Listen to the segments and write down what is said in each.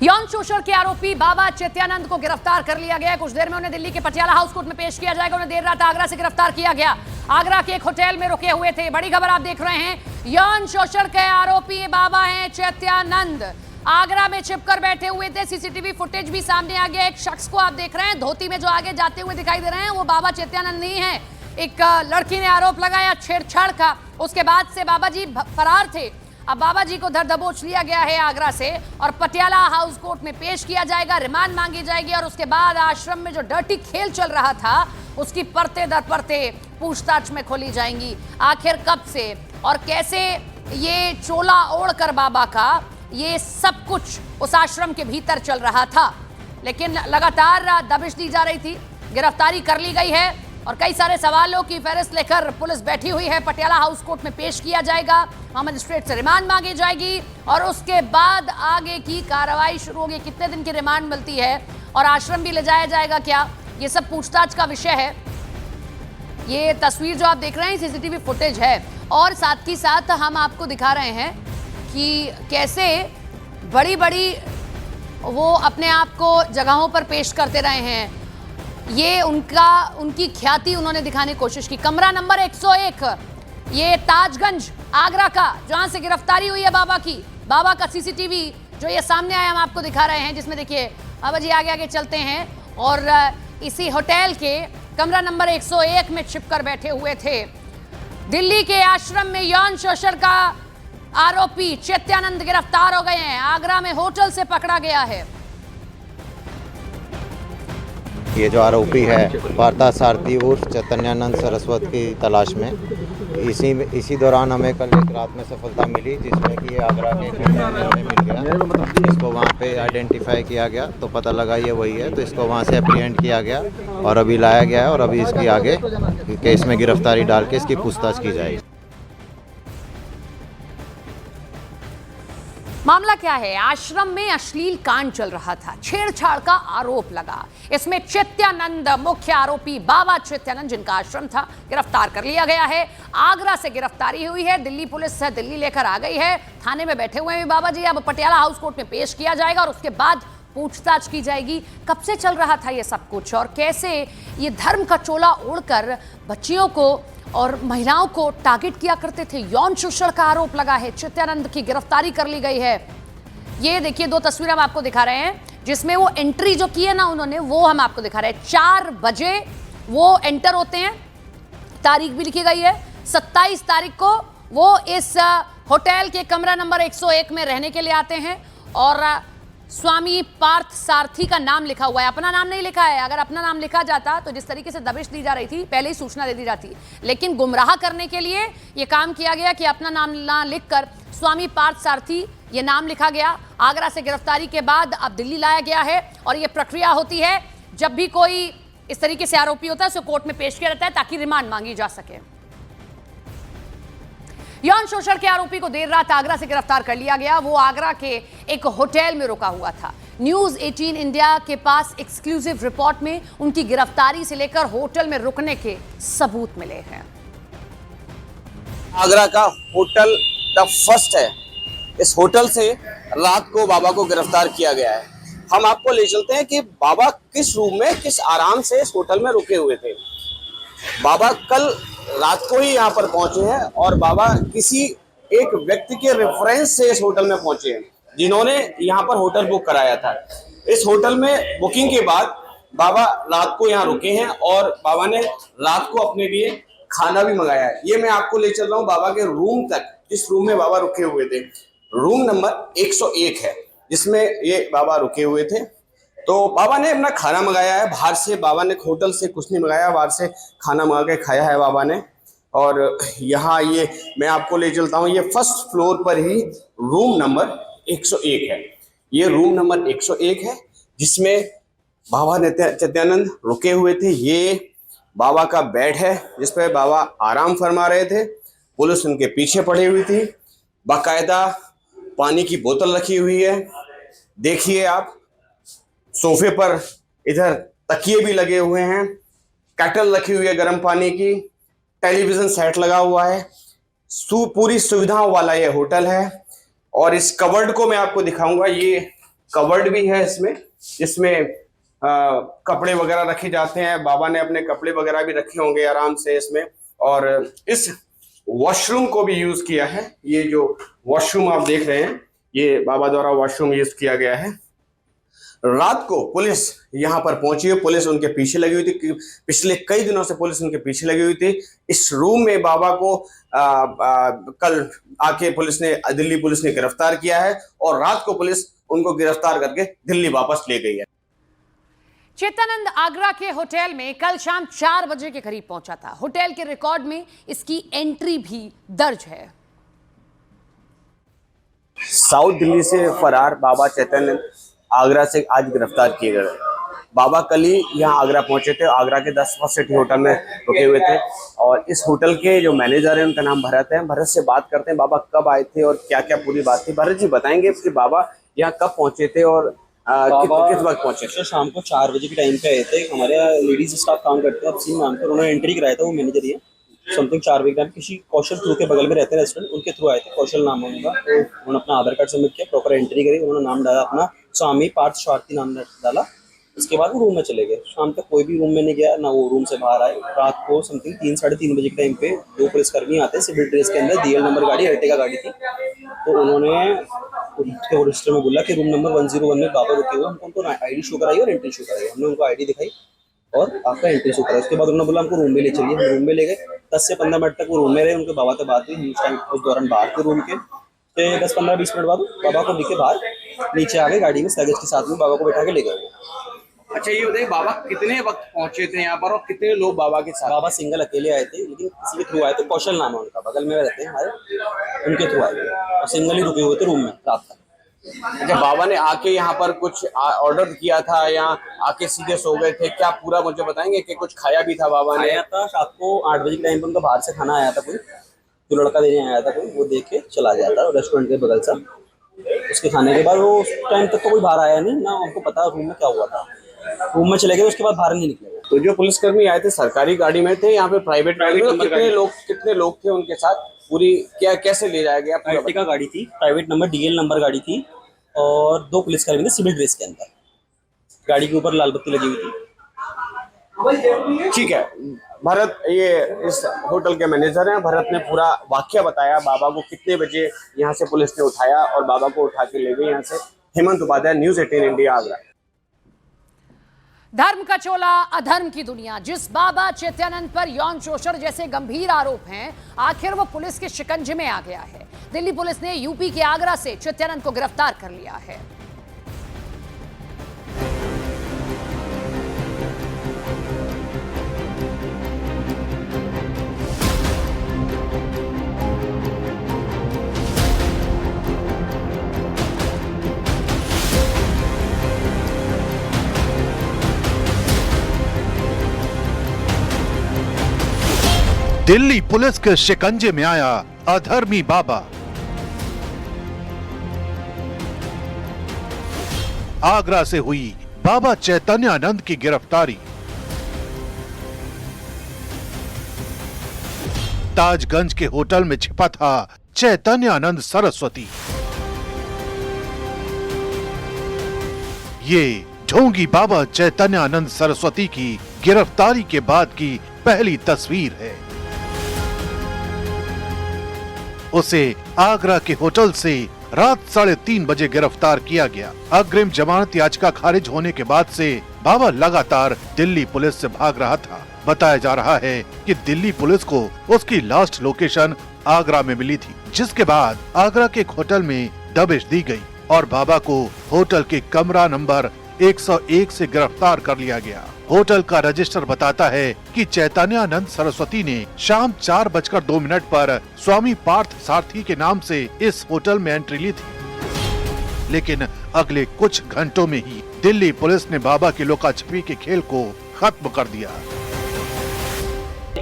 यौन शोषण के आरोपी बाबा चैत्यानंद को गिरफ्तार कर लिया गया। कुछ देर में उन्हें दिल्ली के पटियाला हाउस कोर्ट में पेश किया जाएगा। उन्हें देर रात आगरा से गिरफ्तार किया गया। आगरा के एक होटल में रुके हुए थे। बड़ी खबर आप देख रहे हैं। यौन शोषण के आरोपी बाबा हैं चैत्यानंद। आगरा में छिपकर बैठे हुए थे। सीसीटीवी फुटेज भी सामने आ गया। एक शख्स को आप देख रहे हैं धोती में जो आगे जाते हुए दिखाई दे रहे हैं, वो बाबा चैत्यानंद नहीं है। एक लड़की ने आरोप लगाया छेड़छाड़ का। उसके बाद से बाबा जी फरार थे। अब बाबा जी को धर दबोच लिया गया है आगरा से और पटियाला हाउस कोर्ट में पेश किया जाएगा। रिमांड मांगी जाएगी और उसके बाद आश्रम में जो डर्टी खेल चल रहा था उसकी परतें दर परतें पूछताछ में खोली जाएंगी। आखिर कब से और कैसे ये चोला ओढ़कर बाबा का ये सब कुछ उस आश्रम के भीतर चल रहा था, लेकिन लगातार दबिश दी जा रही थी। गिरफ्तारी कर ली गई है और कई सारे सवालों की फहरिस्त लेकर पुलिस बैठी हुई है। पटियाला हाउस कोर्ट में पेश किया जाएगा। वहां मजिस्ट्रेट से रिमांड मांगी जाएगी और उसके बाद आगे की कार्रवाई शुरू होगी। कितने दिन की रिमांड मिलती है और आश्रम भी ले जाया जाएगा क्या, ये सब पूछताछ का विषय है। ये तस्वीर जो आप देख रहे हैं सीसीटीवी फुटेज है और साथ ही साथ हम आपको दिखा रहे हैं कि कैसे बड़ी बड़ी वो अपने आप को जगहों पर पेश करते रहे हैं। ये उनकी ख्याति उन्होंने दिखाने की कोशिश की। कमरा नंबर 101, ये ताजगंज आगरा का, जहां से गिरफ्तारी हुई है बाबा की। बाबा का सीसीटीवी जो ये सामने आया हम आपको दिखा रहे हैं, जिसमें देखिए बाबा जी आगे आगे चलते हैं और इसी होटल के कमरा नंबर 101 में छिपकर बैठे हुए थे। दिल्ली के आश्रम में यौन शोषण का आरोपी चैत्यानंद गिरफ्तार हो गए हैं। आगरा में होटल से पकड़ा गया है। ये जो आरोपी है पार्थसारथी उर्फ चैतन्यानंद सरस्वत की तलाश में इसी दौरान हमें कल एक रात में सफलता मिली, जिसमें कि ये आगरा के हमें मिल गया। इसको वहाँ पे आइडेंटिफाई किया गया तो पता लगा ये वही है, तो इसको वहाँ से एप्रीहेंड किया गया और अभी लाया गया है और अभी इसकी आगे केस में गिरफ्तारी डाल के इसकी पूछताछ की जाएगी। मामला क्या है? आश्रम में अश्लील कांड चल रहा था, छेड़छाड़ का आरोप लगा। इसमें चैत्यानंद मुख्य आरोपी बाबा चैत्यानंद, जिनका आश्रम था, गिरफ्तार कर लिया गया है। आगरा से गिरफ्तारी हुई है। दिल्ली पुलिस से दिल्ली लेकर आ गई है। थाने में बैठे हुए हैं बाबा जी। अब पटियाला हाउस कोर्ट में पेश किया जाएगा और उसके बाद पूछताछ की जाएगी। कब से चल रहा था ये सब कुछ और कैसे ये धर्म का चोला ओढ़कर बच्चियों को और महिलाओं को टारगेट किया करते थे। यौन शोषण का आरोप लगा है। चैत्यानंद की गिरफ्तारी कर ली गई है। ये देखिए दो तस्वीरें हम आपको दिखा रहे हैं, जिसमें वो एंट्री जो की है ना उन्होंने, वो हम आपको दिखा रहे हैं। 4 बजे वो एंटर होते हैं। तारीख भी लिखी गई है 27 तारीख को वो इस होटल के कमरा नंबर 101 में रहने के लिए आते हैं और स्वामी पार्थ सारथी का नाम लिखा हुआ है। अपना नाम नहीं लिखा है। अगर अपना नाम लिखा जाता तो जिस तरीके से दबिश दी जा रही थी पहले ही सूचना दे दी जाती, लेकिन गुमराह करने के लिए यह काम किया गया कि अपना नाम ना लिखकर स्वामी पार्थ सारथी ये नाम लिखा गया। आगरा से गिरफ्तारी के बाद अब दिल्ली लाया गया है और यह प्रक्रिया होती है जब भी कोई इस तरीके से आरोपी होता है उसे कोर्ट में पेश किया जाता है ताकि रिमांड मांगी जा सके। यौन शोषण के आरोपी को देर रात आगरा से गिरफ्तार कर लिया गया। वो आगरा के एक होटल में रुका हुआ था। न्यूज 18 इंडिया के पास एक्सक्लूसिव रिपोर्ट में उनकी गिरफ्तारी से लेकर होटल में रुकने के सबूत मिले हैं। आगरा का होटल द फर्स्ट है। इस होटल से रात को बाबा को गिरफ्तार किया गया है। हम आपको ले चलते हैं कि बाबा किस रूम में किस आराम से इस होटल में रुके हुए थे। बाबा कल रात को ही यहाँ पर पहुंचे हैं और बाबा किसी एक व्यक्ति के रेफरेंस से इस होटल में पहुंचे हैं, जिन्होंने यहाँ पर होटल बुक कराया था। इस होटल में बुकिंग के बाद बाबा रात को यहाँ रुके हैं और बाबा ने रात को अपने लिए खाना भी मंगाया है। ये मैं आपको ले चल रहा हूँ बाबा के रूम तक, जिस रूम में बाबा रुके हुए थे। रूम नंबर 101 है जिसमें ये बाबा रुके हुए थे। तो बाबा ने अपना खाना मंगाया है बाहर से। बाबा ने होटल से कुछ नहीं मंगाया, बाहर से खाना मंगा के खाया है बाबा ने। और यहाँ ये मैं आपको ले चलता हूँ, ये फर्स्ट फ्लोर पर ही रूम नंबर 101 है। ये रूम नंबर 101 है जिसमें बाबा चैत्यानंद रुके हुए थे। ये बाबा का बेड है जिस पर बाबा आराम फरमा रहे थे। पुलिस उनके पीछे पड़ी हुई थी। बाकायदा पानी की बोतल रखी हुई है। देखिए आप, सोफे पर इधर तकिए भी लगे हुए हैं। केटल रखी हुई है गर्म पानी की। टेलीविजन सेट लगा हुआ है। पूरी सुविधाओं वाला ये होटल है। और इस कवर्ड को मैं आपको दिखाऊंगा। ये कवर्ड भी है इसमें, जिसमें कपड़े वगैरह रखे जाते हैं। बाबा ने अपने कपड़े वगैरह भी रखे होंगे आराम से इसमें। और इस वॉशरूम को भी यूज किया है। ये जो वॉशरूम आप देख रहे हैं, ये बाबा द्वारा वॉशरूम यूज किया गया है। रात को पुलिस यहाँ पर पहुंची है, पुलिस उनके पीछे लगी हुई थी। पिछले कई दिनों से पुलिस उनके पीछे लगी हुई थी। इस रूम में बाबा को कल आके पुलिस ने, दिल्ली पुलिस ने गिरफ्तार किया है और रात को पुलिस उनको गिरफ्तार करके दिल्ली वापस ले गई है। चेतानंद आगरा के होटल में कल शाम 4 बजे के करीब पहुंचा था। होटल के रिकॉर्ड में इसकी एंट्री भी दर्ज है। साउथ दिल्ली से फरार बाबा चैतन्यानंद आगरा से आज गिरफ्तार किए गए। बाबा कल ही यहाँ आगरा पहुंचे थे। आगरा के 10 फर्स्ट सिटी होटल में रुके हुए थे और इस होटल के जो मैनेजर हैं उनका नाम भरत है। भरत से बात करते हैं, बाबा कब आए थे और क्या क्या पूरी बात थी। भरत जी बताएंगे कि बाबा यहाँ कब पहुंचे थे और किस वक्त पहुंचे थे? शाम को 4 बजे के टाइम पे आए थे। हमारे यहाँ लेडीज स्टाफ काम करते हैं अपसीन नाम पर, उन्होंने एंट्री कराया था। वो मैनेजर ही है। समथिंग 4 बजे टाइम किसी कौशल थ्रू के बगल में रहते हैं रेस्टोरेंट, उनके थ्रू आए थे। कौशल नाम है उनका। तो उन्होंने अपना आधार कार्ड सबमिट किया, प्रॉपर एंट्री करी, उन्होंने नाम डाला अपना स्वामी पार्थ स्वार्थी नाम डाला। उसके बाद वो रूम में चले गए। शाम तक कोई भी रूम में नहीं गया, ना वो रूम से बाहर आए। रात को समथिंग 3 साढ़े 3 बजे के टाइम पे 2 पुलिसकर्मी आते हैं सिविल ड्रेस के अंदर। DL नंबर गाड़ी, अर्टिगा गाड़ी थी। तो उन्होंने उसके रजिस्टर में बोला कि रूम नंबर 101 में बाबा रुके हुए, हमको उनको आईडी शो कराई और एंट्री शो कराई। हमने उनको आईडी दिखाई और आपका एंट्री शो कराई। उसके बाद उन्होंने बोला हमको रूम में ले चलिए। हम रूम में ले गए। 10 से 15 मिनट तक वो रूम में रहे। उनके बाबा से बात हुई। उस दौरान बाहर थे रूम के। 10-15-20 मिनट बाद बाबा को लेके बाहर नीचे आ गए गाड़ी में, लगेज के साथ में बाबा को बैठा के ले गए। अच्छा ये बताइए, बाबा कितने वक्त पहुंचे थे यहाँ पर और कितने लोग बाबा के साथ? बाबा सिंगल अकेले आए थे, लेकिन किसी के थ्रू आए थे। कौशल नाम है उनका, बगल में रहते हैं हमारे, उनके थ्रू आए थे और सिंगल ही रुके हुए थे रूम में रात तक। अच्छा, बाबा ने आके यहाँ पर कुछ ऑर्डर किया था या आके सीधे सो गए थे? क्या पूरा मुझे बताएंगे कि कुछ खाया भी था बाबा ने? आया था रात को 8 बजे के टाइम पर। उनका बाहर से खाना आया था, कोई जो लड़का देने आया था कोई, वो देख के चला गया था रेस्टोरेंट के बगल से। उसके खाने के बाद वो उस टाइम तक तो कोई बाहर आया नहीं, ना उनको पता रूम में क्या हुआ था। रूम में चले गए, उसके बाद बाहर नहीं निकले। तो जो पुलिसकर्मी आए थे सरकारी गाड़ी में थे, यहाँ पे प्राइवेट गाड़ी में? कितने लोग थे उनके साथ? पूरी क्या कैसे ले जाया गया? अर्टिगा गाड़ी थी, प्राइवेट नंबर DL नंबर गाड़ी थी और 2 पुलिसकर्मी थे सिविल ड्रेस के अंदर। गाड़ी के ऊपर लाल बत्ती लगी हुई थी। ठीक है भरत, ये इस होटल के मैनेजर हैं। भरत ने पूरा वाकया बताया, बाबा को कितने बजे यहाँ से पुलिस ने उठाया और बाबा को उठा के ले गई यहाँ से। Hemant Upadhyay, news 18 India, Agra. धर्म का चोला, अधर्म की दुनिया। जिस बाबा चैत्यानंद पर यौन शोषण जैसे गंभीर आरोप हैं, आखिर वो पुलिस के शिकंजे में आ गया है। दिल्ली पुलिस ने यूपी के आगरा से चैत्यानंद को गिरफ्तार कर लिया है। दिल्ली पुलिस के शिकंजे में आया अधर्मी बाबा। आगरा से हुई बाबा चैतन्यानंद की गिरफ्तारी। ताजगंज के होटल में छिपा था चैतन्यानंद सरस्वती। ये ढोंगी बाबा चैतन्यानंद सरस्वती की गिरफ्तारी के बाद की पहली तस्वीर है। उसे आगरा के होटल से रात 3:30 बजे गिरफ्तार किया गया। अग्रिम जमानत याचिका खारिज होने के बाद से बाबा लगातार दिल्ली पुलिस से भाग रहा था। बताया जा रहा है कि दिल्ली पुलिस को उसकी लास्ट लोकेशन आगरा में मिली थी, जिसके बाद आगरा के एक होटल में दबिश दी गई और बाबा को होटल के कमरा नंबर 101 से गिरफ्तार कर लिया गया। होटल का रजिस्टर बताता है कि चैतन्यानंद सरस्वती ने शाम 4:02 पर स्वामी पार्थ सारथी के नाम से इस होटल में एंट्री ली थी। लेकिन अगले कुछ घंटों में ही दिल्ली पुलिस ने बाबा के लुका छिपी के खेल को खत्म कर दिया।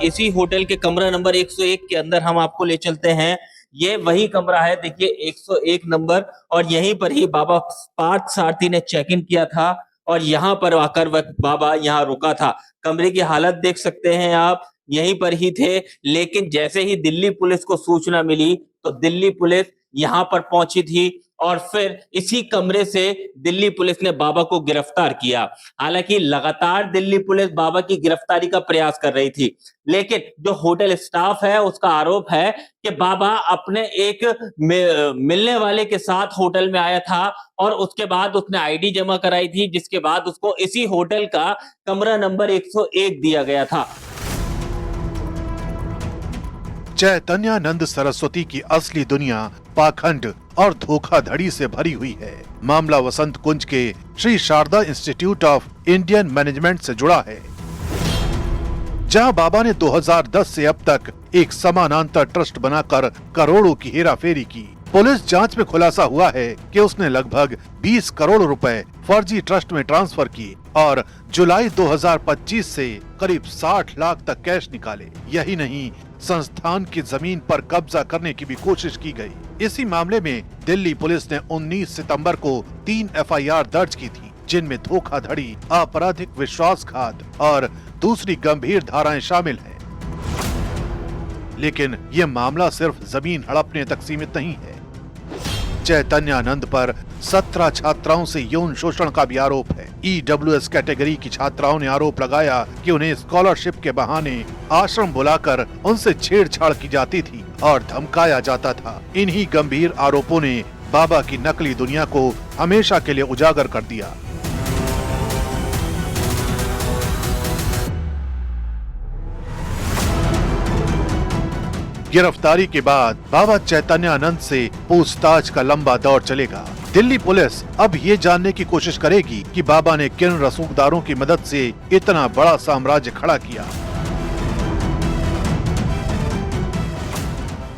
इसी होटल के कमरा नंबर 101 के अंदर हम आपको ले चलते हैं। ये वही कमरा है, देखिए 101 नंबर, और यहीं पर ही बाबा पार्थ सारथी ने चेक इन किया था और यहाँ पर आकर बाबा यहाँ रुका था। कमरे की हालत देख सकते हैं आप, यहीं पर ही थे। लेकिन जैसे ही दिल्ली पुलिस को सूचना मिली तो दिल्ली पुलिस यहाँ पर पहुंची थी और फिर इसी कमरे से दिल्ली पुलिस ने बाबा को गिरफ्तार किया। हालांकि लगातार दिल्ली पुलिस बाबा की गिरफ्तारी का प्रयास कर रही थी, लेकिन जो होटल स्टाफ है उसका आरोप है कि बाबा अपने एक मिलने वाले के साथ होटल में आया था और उसके बाद उसने आईडी जमा कराई थी, जिसके बाद उसको इसी होटल का कमरा नंबर 101 दिया गया था। चैतन्यानंद सरस्वती की असली दुनिया पाखंड और धोखाधड़ी से भरी हुई है। मामला वसंत कुंज के Shri Sharda Institute of Indian Management से जुड़ा है, जहां बाबा ने 2010 से अब तक एक समानांतर ट्रस्ट बनाकर करोड़ों की हेराफेरी की। पुलिस जांच में खुलासा हुआ है कि उसने लगभग 20 करोड़ रुपए फर्जी ट्रस्ट में ट्रांसफर किए और जुलाई 2025 से करीब 60 लाख तक कैश निकाले। यही नहीं, संस्थान की जमीन पर कब्जा करने की भी कोशिश की गई। इसी मामले में दिल्ली पुलिस ने 19 सितंबर को 3 एफआईआर दर्ज की थी, जिनमें धोखाधड़ी, आपराधिक विश्वासघात और दूसरी गंभीर धाराएं शामिल हैं। लेकिन यह मामला सिर्फ जमीन हड़पने तक सीमित नहीं है। चैतन्यानंद पर 17 छात्राओं से यौन शोषण का भी आरोप है। EWS कैटेगरी की छात्राओं ने आरोप लगाया कि उन्हें स्कॉलरशिप के बहाने आश्रम बुलाकर उनसे छेड़छाड़ की जाती थी और धमकाया जाता था। इन्हीं गंभीर आरोपों ने बाबा की नकली दुनिया को हमेशा के लिए उजागर कर दिया। गिरफ्तारी के बाद बाबा चैतन्यानंद से पूछताछ का लंबा दौर चलेगा। दिल्ली पुलिस अब ये जानने की कोशिश करेगी कि बाबा ने किन रसूखदारों की मदद से इतना बड़ा साम्राज्य खड़ा किया।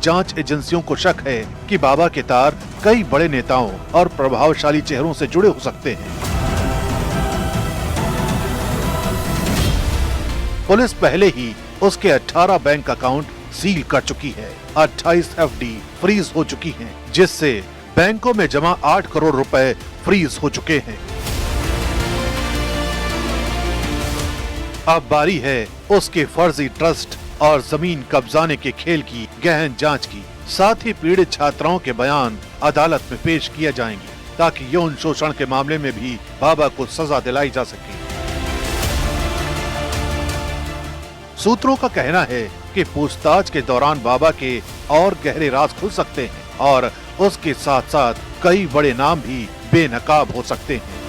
जांच एजेंसियों को शक है कि बाबा के तार कई बड़े नेताओं और प्रभावशाली चेहरों से जुड़े हो सकते हैं। पुलिस पहले ही उसके 18 बैंक अकाउंट सील कर चुकी है। 28 FD फ्रीज हो चुकी हैं, जिससे बैंकों में जमा 8 करोड़ रुपए फ्रीज हो चुके हैं। अब बारी है उसके फर्जी ट्रस्ट और जमीन कब्जाने के खेल की गहन जांच की। साथ ही पीड़ित छात्राओं के बयान अदालत में पेश किए जाएंगे, ताकि यौन शोषण के मामले में भी बाबा को सजा दिलाई जा सके। सूत्रों का कहना है कि पूछताछ के दौरान बाबा के और गहरे राज खुल सकते हैं और उसके साथ साथ कई बड़े नाम भी बेनकाब हो सकते हैं।